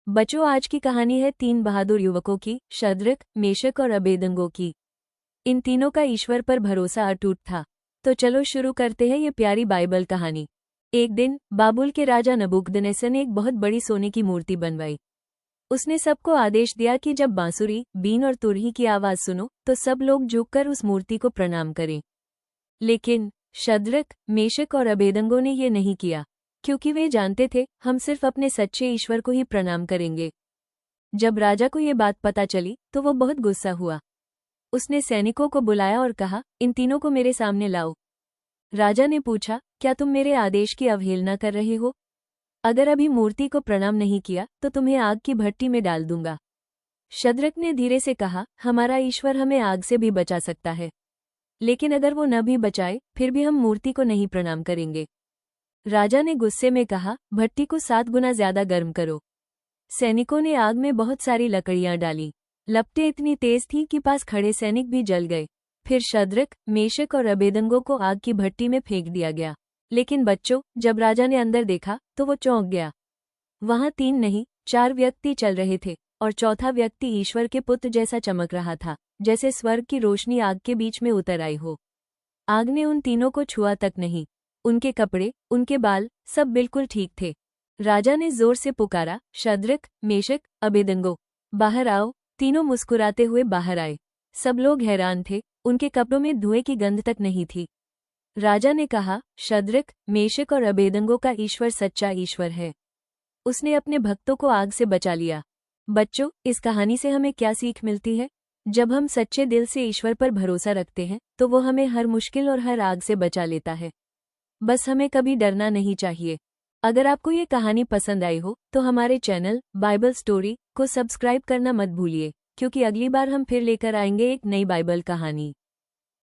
बच्चों, आज की कहानी है तीन बहादुर युवकों की, शद्रक, मेशक और अबेदनगो की। इन तीनों का ईश्वर पर भरोसा अटूट था। तो चलो शुरू करते हैं ये प्यारी बाइबल कहानी। एक दिन बाबुल के राजा नबूकदनेस्सर ने एक बहुत बड़ी सोने की मूर्ति बनवाई। उसने सबको आदेश दिया कि जब बांसुरी, बीन और तुरही की आवाज सुनो तो सब लोग झुककर उस मूर्ति को प्रणाम करें। लेकिन शद्रक, मेशक और अबेदनगो ने ये नहीं किया, क्योंकि वे जानते थे हम सिर्फ अपने सच्चे ईश्वर को ही प्रणाम करेंगे। जब राजा को ये बात पता चली तो वो बहुत गुस्सा हुआ। उसने सैनिकों को बुलाया और कहा, इन तीनों को मेरे सामने लाओ। राजा ने पूछा, क्या तुम मेरे आदेश की अवहेलना कर रहे हो? अगर अभी मूर्ति को प्रणाम नहीं किया तो तुम्हें आग की भट्टी में डाल दूंगा। शद्रक ने धीरे से कहा, हमारा ईश्वर हमें आग से भी बचा सकता है, लेकिन अगर वो न भी बचाए फिर भी हम मूर्ति को नहीं प्रणाम करेंगे। राजा ने गुस्से में कहा, भट्टी को 7 गुना ज्यादा गर्म करो। सैनिकों ने आग में बहुत सारी लकड़ियां डाली। लपटें इतनी तेज थीं कि पास खड़े सैनिक भी जल गए। फिर शद्रक, मेशक और अबेदनगो को आग की भट्टी में फेंक दिया गया। लेकिन बच्चों, जब राजा ने अंदर देखा तो वो चौंक गया। वहां 3 नहीं 4 व्यक्ति चल रहे थे, और चौथा व्यक्ति ईश्वर के पुत्र जैसा चमक रहा था, जैसे स्वर्ग की रोशनी आग के बीच में उतर आई हो। आग ने उन तीनों को छुआ तक नहीं। उनके कपड़े, उनके बाल, सब बिल्कुल ठीक थे। राजा ने जोर से पुकारा, शद्रक, मेशक, अबेदनगो, बाहर आओ। तीनों मुस्कुराते हुए बाहर आए। सब लोग हैरान थे, उनके कपड़ों में धुएं की गंध तक नहीं थी। राजा ने कहा, शद्रक, मेशक और अबेदनगो का ईश्वर सच्चा ईश्वर है। उसने अपने भक्तों को आग से बचा लिया। बच्चों, इस कहानी से हमें क्या सीख मिलती है? जब हम सच्चे दिल से ईश्वर पर भरोसा रखते हैं तो वो हमें हर मुश्किल और हर आग से बचा लेता है। बस हमें कभी डरना नहीं चाहिए। अगर आपको ये कहानी पसंद आई हो तो हमारे चैनल बाइबल स्टोरी को सब्सक्राइब करना मत भूलिए, क्योंकि अगली बार हम फिर लेकर आएंगे एक नई बाइबल कहानी।